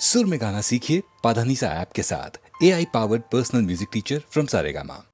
सुर में गाना सीखिए पाधानीसा ऐप के साथ। AI powered personal music teacher from Saregama.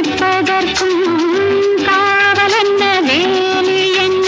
ரசிப்பதற்கும் காவலென்ன வேலி என்ன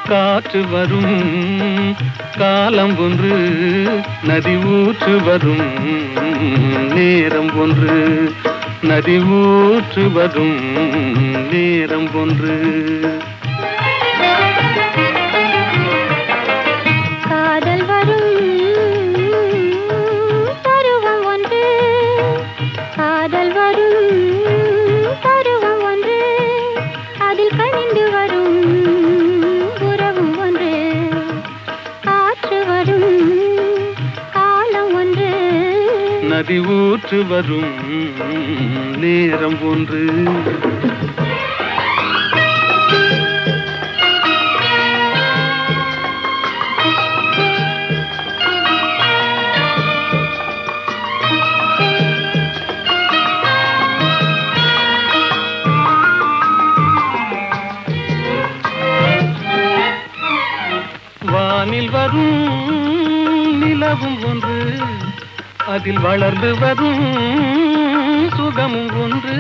காற்று வரும் காலம் ஒன்று நதி ஊற்று வரும் நேரம் ஒன்று நதி ஊற்று வரும் நேரம் ஒன்று காதல் வரும் பருவம் ஒன்று காதல் வரும் பருவம் ஒன்று அதில் கனிந்து வரும் உறவும் ஒன்று காற்று வரும் காலம் ஒன்று நதி ஊற்று வரும் நேரம் ஒன்று வானில் வரும் நிலவும் ஒன்று அதில் வளர்ந்து வரும் சுகமும் ஒன்று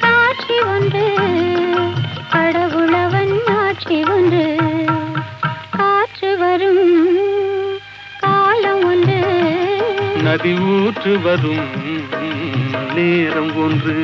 காட்சி ஒன்று கடவுளவன் ஆட்சி ஒன்று காற்று வரும் காலம் ஒன்று நதி ஊற்று வரும் நேரம் ஒன்று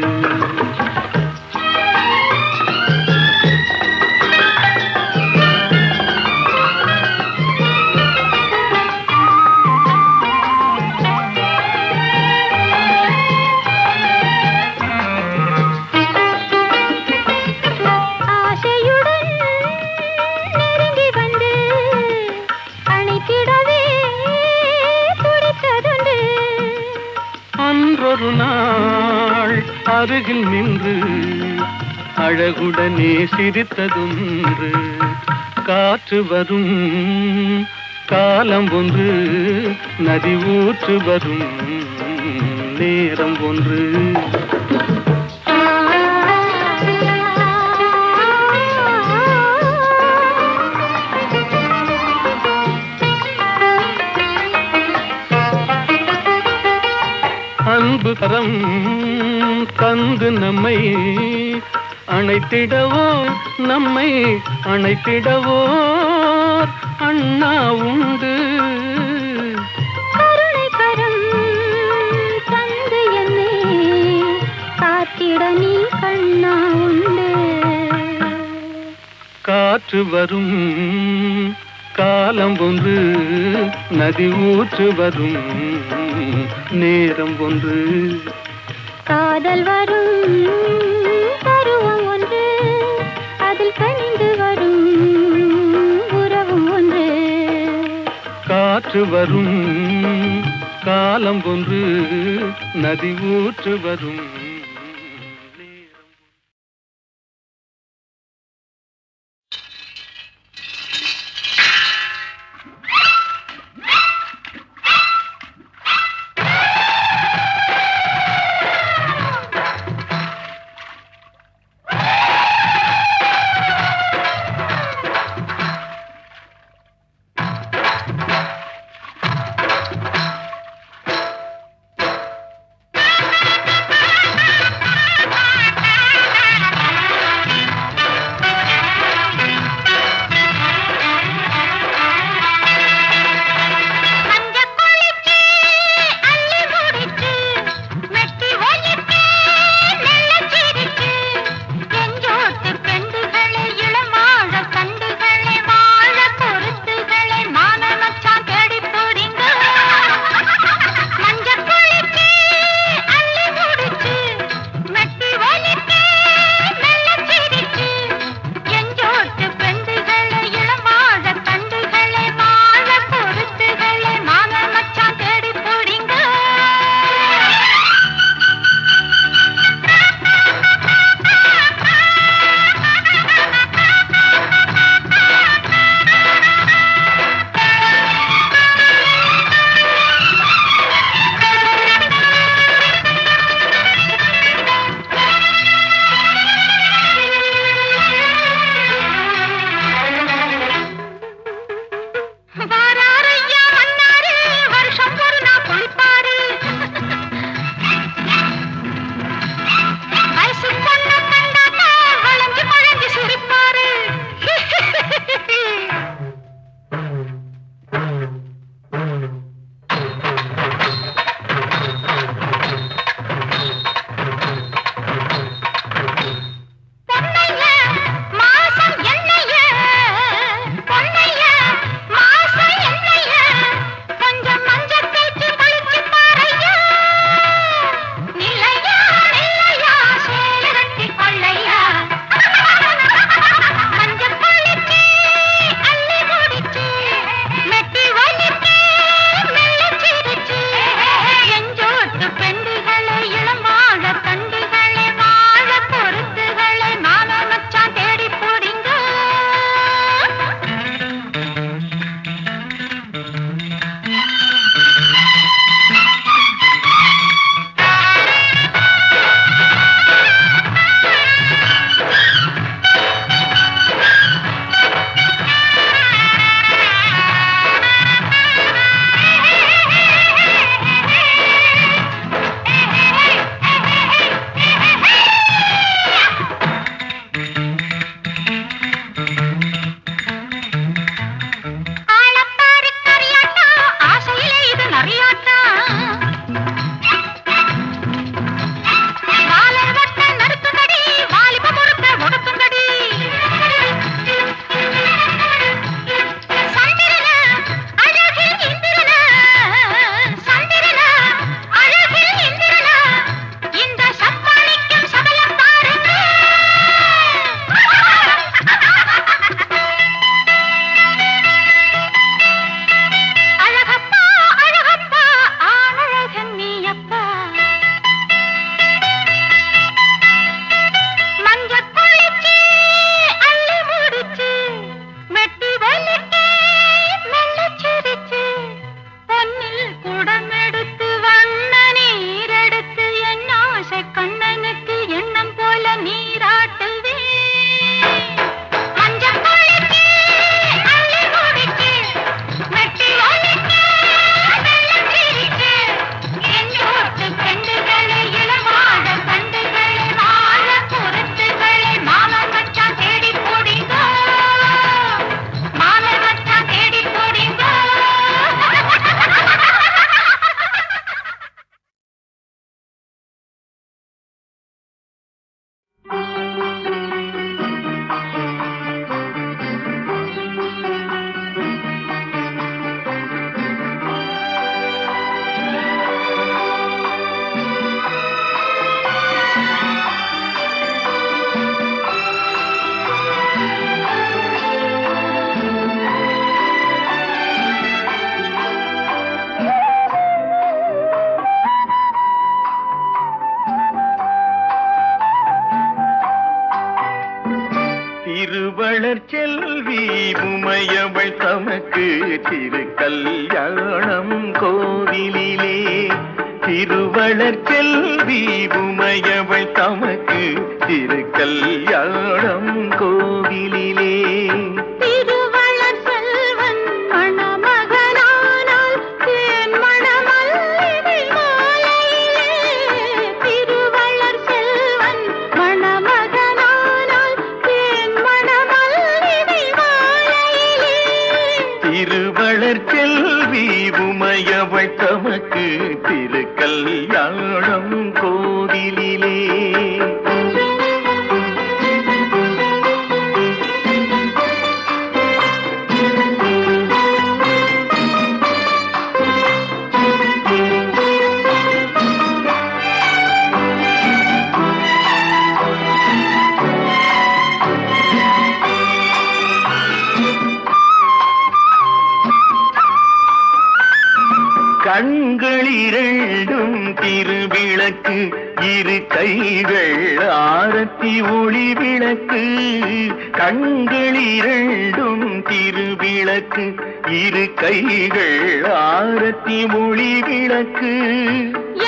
அன்றொரு நாள் அருகில் நின்று அழகுடனே சிரித்ததொன்று காற்று வரும் காலம் ஒன்று நதி ஊற்று வரும் நேரம் ஒன்று அன்பு கரம் தந்து நம்மை அணைத்திடவோ நம்மை அணைத்திடவோ அண்ணா உண்டு கருணை கரம் தந்து என்னை காத்திட நீ கண்ணா உண்டு காற்று வரும் காலம் ஒன்று நதி ஊற்று வரும் நேரம் ஒன்று காதல் வரும் பருவம் ஒன்று அதில் கனிந்து வரும் உறவும் ஒன்று காற்று வரும் காலம் ஒன்று நதி ஊற்று வரும் திருவளர் செல்வி உமையவள் தமக்கு திரு கல்யாணம் கோவிலிலே. திருவளர் செல்வி உமையவள் தமக்கு திரு கல்யாணம் கோவிலிலே. திருவளர் செல்வன் மணமகனானால் தேன் மணமல்லிகை மாலையிலே. திருவளர் செல்வன் மணமகனானால் தேன் மணமல்லிகை மாலையிலே. திருவளர் செல்வி உமையவள் தமக்கு திரு கல்யாணம் கோவிலிலே. கண்கள் இரண்டும் திருவிளக்கு, இரு கைகள் ஆரத்தி ஒளி விளக்கு. கண்கள் இரண்டும் திருவிளக்கு, இரு கைகள் ஆரத்தி ஒளி விளக்கு.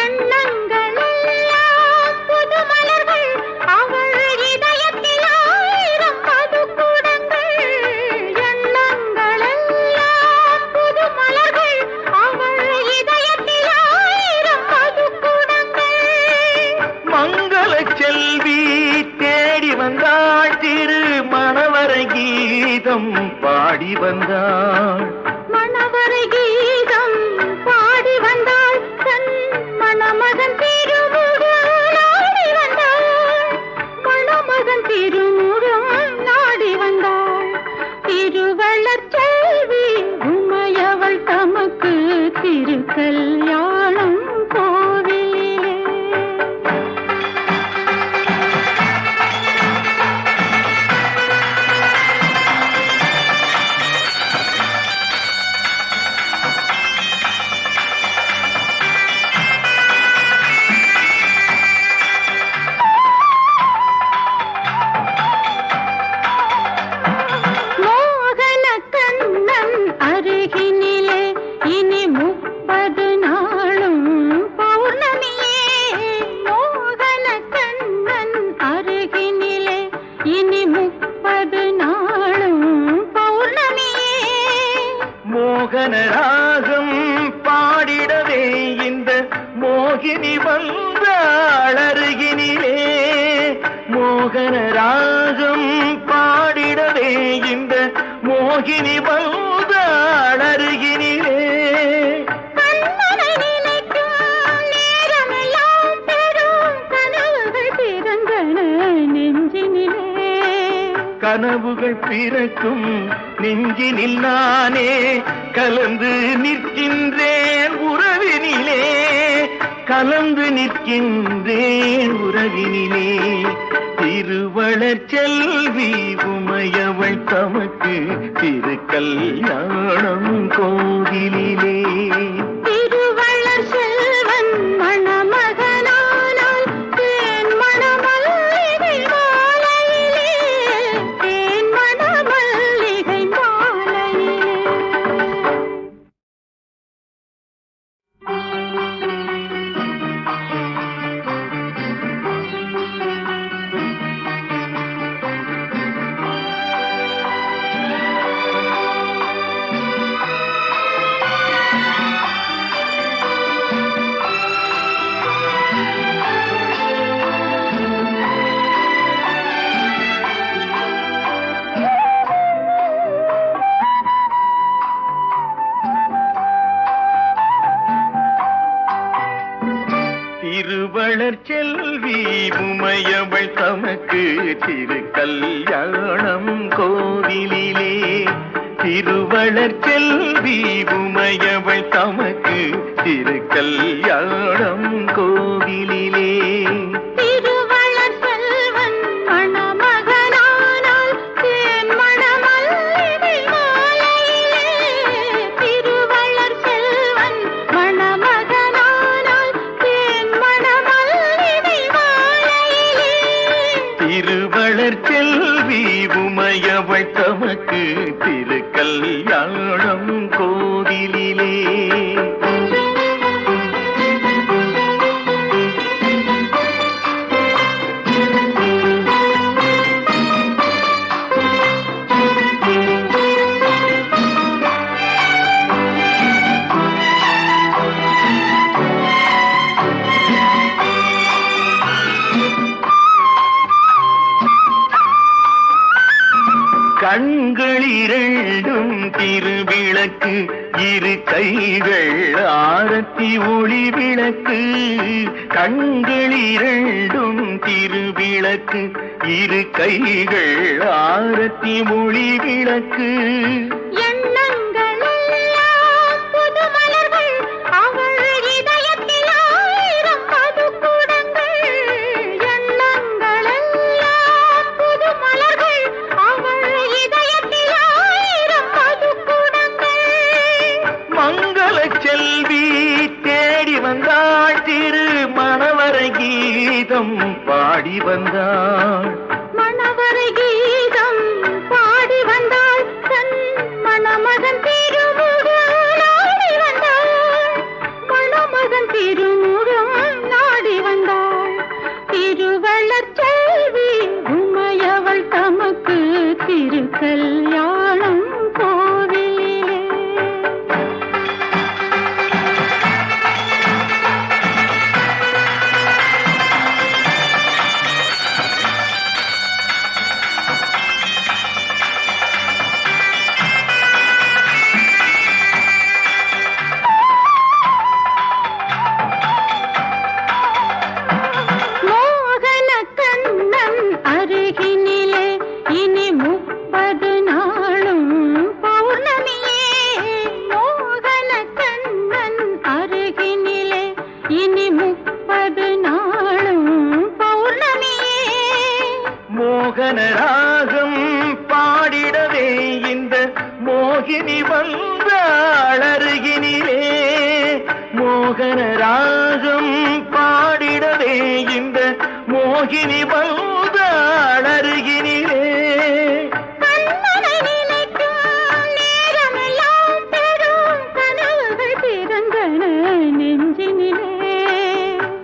எண்ணங்கள் எல்லாம் புது மலர்கள், அவள் இதயத்தில் ஆயிரம் மதுக்குடங்கள். எண்ணங்கள் எல்லாம் புது மலர்கள், அவள் இதயத்தில் ஆயிரம் மதுக்குடங்கள். மங்கள செல்வி தேடி வந்தாள், திரு மணவரை கீதம் பாடி வந்தாள். மணவரை கீதம் பாடி வந்தாள், தன் மணமகன் திருமுகம் நாடி வந்தாள். மணமகன் திருமுகம் நாடி வந்தாள். திருவளர் செல்வி உமையவள் தமக்கு திரு கல்யாணம் கோவிலிலே. மோகன கண்ணன் அருகினிலே இனி 30 நாளும் பௌர்ணமியே. மோகன கண்ணன் அருகினிலே இனி 30 நாளும் பௌர்ணமியே. மோகன ராகம் பாடிடவே இந்த மோகினி வந்தாள் அருகினிலே. மோகன ராகம் பாடிடவே இந்த மோகினி வந்தாள் அருகினிலே. கண்ணனை நினைக்கும் நேரமெல்லாம் பெரும் கனவுகள் பிறந்தன நெஞ்சினிலே. கனவுகள் பிறக்கும் நெஞ்சினில் நானே கலந்து நிற்கின்றேன் உறவினிலே. கலந்து நிற்கின்றேன் உறவினிலே. திருவளர் செல்வி உமையவள் தமக்கு திரு கல்யாணம் கோவிலிலே. திருவளர் செல்வன் மணமகனானால் தேன் மணமல்லிகை மாலையிலே. தேன் மணமல்லிகை மாலையிலே. திருவளர் செல்வி உமையவள் தமக்கு திரு கல்யாணம் கோவிலிலே. திருவளர் செல்வி உமையவள் தமக்கு திரு கல்யாணம் கோவிலிலே. திருவளர் செல்வன் மணமகனானால் தேன் மணமல்லிகை மாலையிலே. திருவளர் செல்வன் மணமகனானால் தேன் மணமல்லிகை மாலையிலே. திருவளர் திருவளர் செல்வி உமையவள் தமக்கு திருக்கல்யாணம் கோவிலிலே. கண்கள் இரண்டும் திருவிளக்கு, இரு கைகள் ஆரத்தி ஒளி விளக்கு. கண்கள் இரண்டும் திருவிளக்கு, இரு கைகள் ஆரத்தி ஒளி விளக்கு. கீதம் பாடி வந்தாள், மணவரை கீதம் பாடி வந்தாள், தன் மணமகன் திருமுகம் நாடி வந்தாள், மணமகன் திருமுகம் நாடி வந்தாள். திருவளர் செல்வி உமையவள் தமக்கு திருக்கல்யாணம் கோவிலிலே. மோகனராகம் பாடிடவே இந்த மோகினி வந்தாள் அருகினிலே. மோகனராகம் பாடிடவே இந்த மோகினி வந்தாள் அருகினிலே.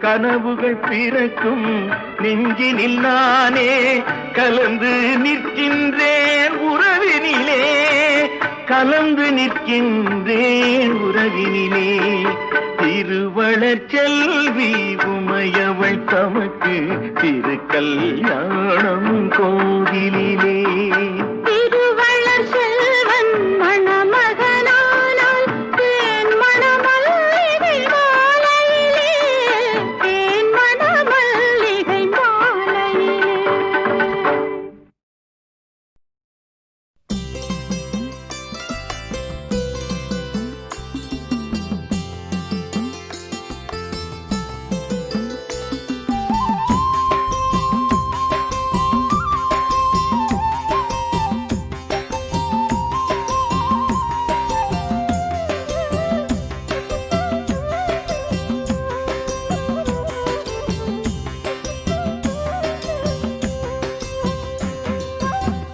கனவுகள் பிறக்கும் நெஞ்சினில் நானே கலந்து நிற்கின்றேன் உறவினிலே, கலந்து நிற்கின்றேன் உறவினிலே. திருவளர் செல்வி உமையவள் தமக்கு திருக்கல்யாணம் கோவிலிலே. திருவளர் செல்வன் மணமகனானால் தேன் மணமல்லிகை மாலையிலே, தேன் மணமல்லிகை மாலையிலே.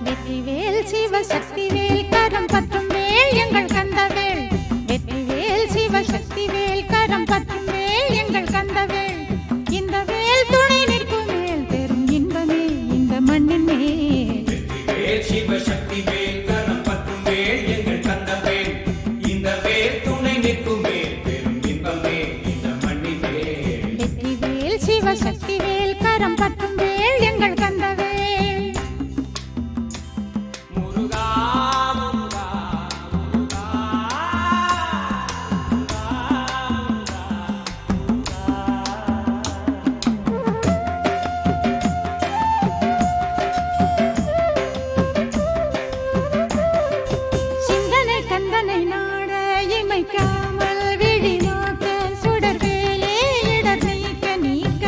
வெற்றிவேல் சிவசக்திவேல் கரம் பற்றும் வேல் எங்கள் கந்தவேல். வெற்றிவேல் சிவசக்திவேல் கரம் பற்றும் வேல் எங்கள் கந்தவேல். இந்த வேல் துணை நிற்கும் மேல் பெரும் இன்பமே இந்த மண்ணின் மேல். வெற்றிவேல் சிவசக்திவேல் கரம் பற்றும் வேல் எங்கள் கந்தவேல். இந்த வேல் துணை நிற்கும் மேல் பெரும் இன்பமே இந்த மண்ணின் மேல். வெற்றிவேல் சிவசக்திவேல் கரம் பற்றும் வேல் எங்கள் கந்தவேல். முருகா முருகா முருகா சிந்தனை கந்தனை நாட இமைக்காமல் விழி நோக்க சுடர்வேலே இடர் நீக்க நீக்க.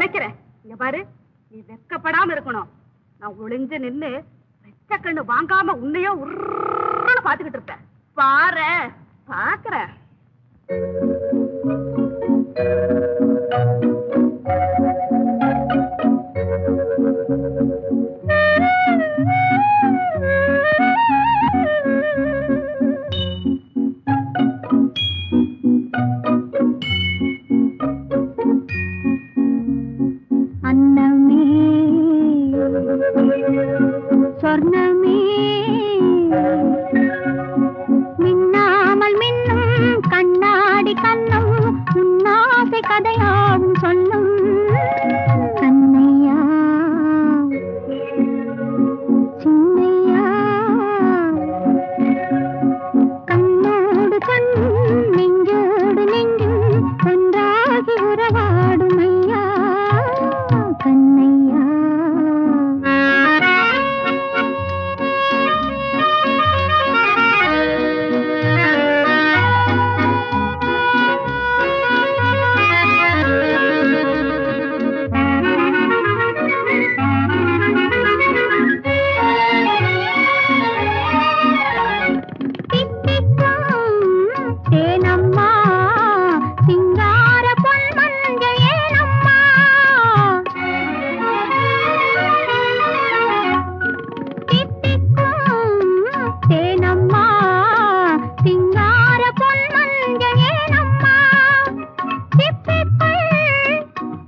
தொலைக்கிறேன். இங்க பாரு, நீ வெக்கப்படாம இருக்கணும். நான் ஒளிஞ்சு நின்னு வெச்ச கண்ணு வாங்காம உன்னையோ உருன்னு பாத்துக்கிட்டு இருப்பேன். பாரு, பாக்குறேன். அன்னமே சொர்ணமே மின்னாமல் மின்னும் கண்ணாடி கண்ணும் உன்னாசை கதையாவும் சொல்லும் கண்ணையா சின்னையா கண்ணோடு கண் நெஞ்சோடு நெஞ்சும் ஒன்றாகி உறவாடும் ஐயா கண்ணையா. தேனம்மா சிங்கார பொன்மஞ்ச ஏனம்மா தித்திக்கும் தேனம்மா சிங்கார பொன்மஞ்ச ஏனம்மா சிப்பிக்குள்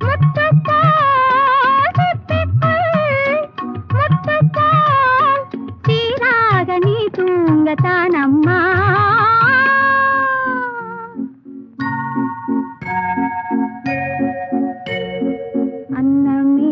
முத்துப்போ சிப்பிக்குள் முத்துப்போ சீராக நீ தூங்கத்தானம்மா. அன்னமே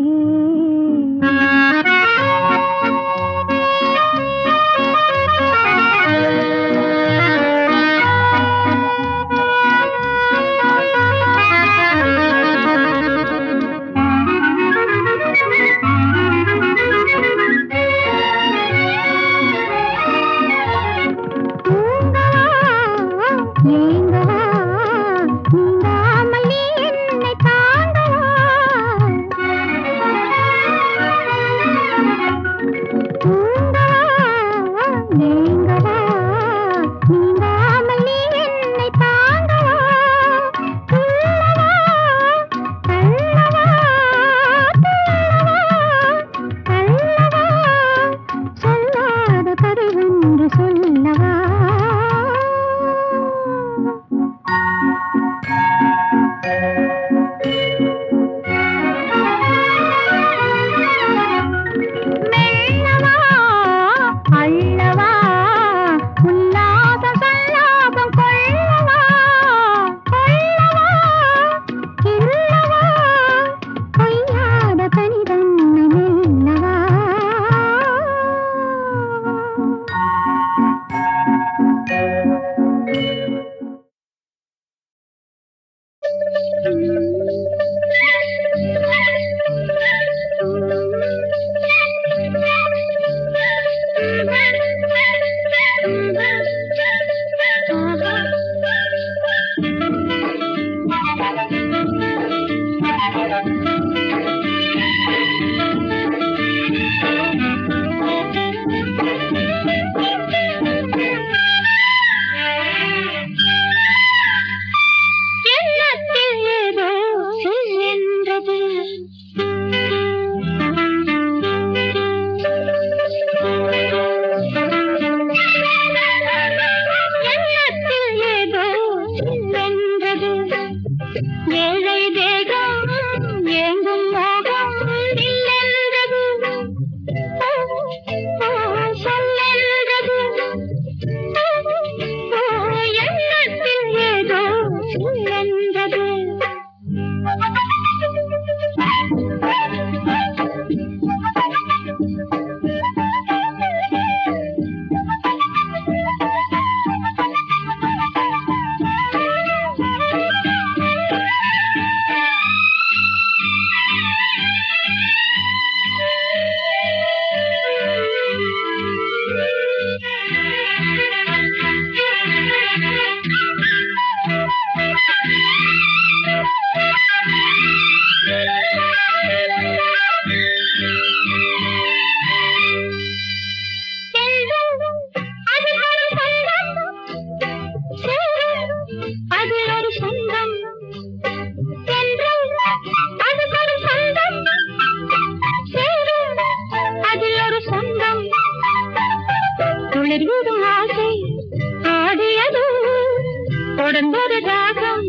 தொடர்ந்தது ராகம்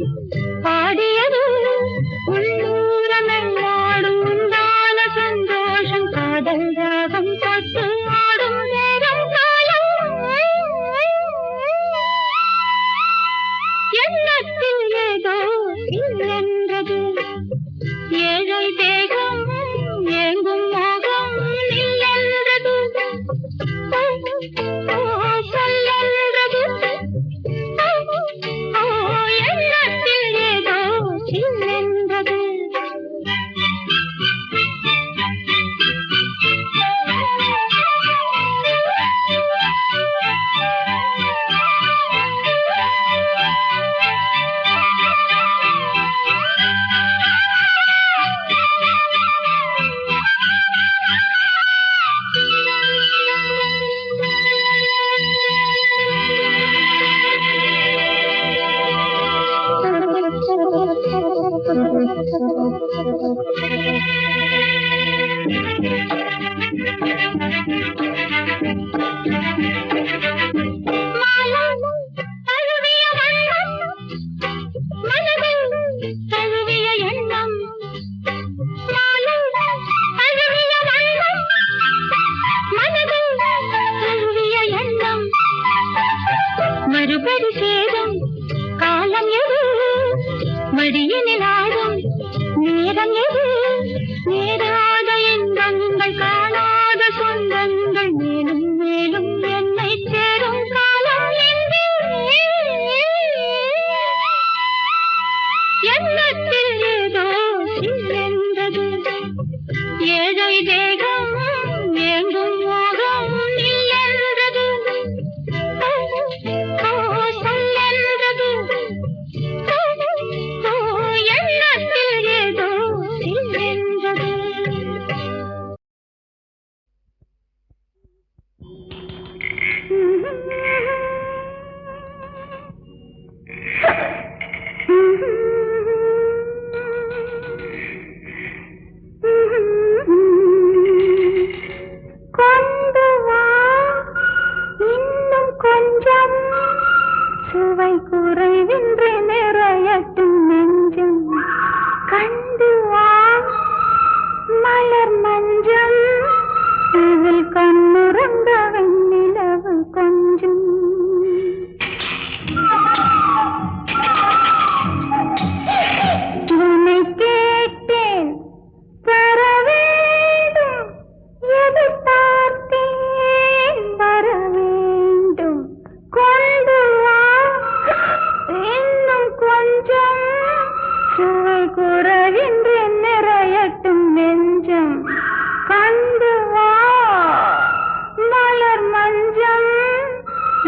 பாடியது உள்ளூரங்கள் வாடும் உண்டான சந்தோஷம் காதல் ராகம் தொட்டு ஆடும் நேரம் காலம் எண்ணத்தில் ஏதோ இல்லென்றது ஏழை தேகம் ஏங்கும் மோகம் இல்லென்றது சொல்லென்றது எண்ணத்தில் ஏதோ இல்லென்றது மறுபடி சேரும் காலம் எது மடியினில் ஆடும் நேரம் எது நேராத இன்பங்கள் காணாத சொந்தங்கள் மேலும் மேலும் என்னை சேரும் காலம் எண்ணத்தில் ஏதோ இல்லென்றது ஏழை தேகம் ஏங்கும் மோகம் இல்லென்றது சொல்லென்றது எண்ணத்தில் ஏதோ இல்லென்றது கொண்டு வா இன்னும் கொஞ்சம் சுவை குறைவின்றி நிறையட்டும் நெஞ்சம் கண்டு வா மலர் மஞ்சம் இதில் கண்ணுறந்த வெண்ணிலவு கொஞ்சம் உன்னை கேட்டேன் தர வேண்டும் எதிர்பார்த்தேன் வர வேண்டும் கொண்டு வா இன்னும் கொஞ்சம் சுவை குறைவின்றி நிறையட்டும் நெஞ்சம் கண்டு வா மலர் மஞ்சம்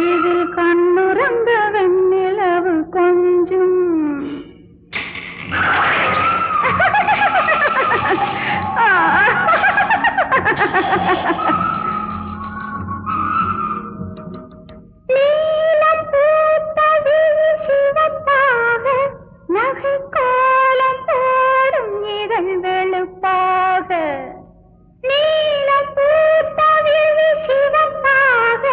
இதில் கண்ணுறந்த வெண்ணிலவு கொஞ்சம் நீலம் பூத்தது சிவப்பாக நகை கோலம் போடும் இதழ் வெளுப்பாக நீலம் பூத்தது சிவப்பாக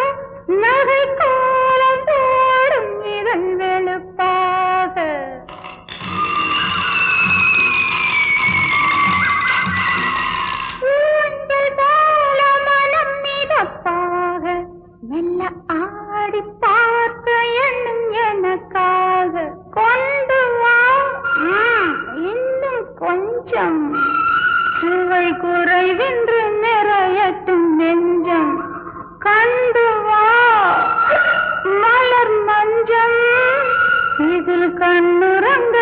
நகை கோலம் போடும் இதழ் வெளுப்பாக ஊஞ்சல் போல மனம் மிதப்பாக மெல்ல ஆடி பார்க்க எண்ணும் எனக்காக கொண்டு வா இன்னும் கொஞ்சம் சுவை குறைவின்றி நிறையட்டும் நெஞ்சம் கண்டு வா மலர் மஞ்சம் இதில் கண்ணுறங்க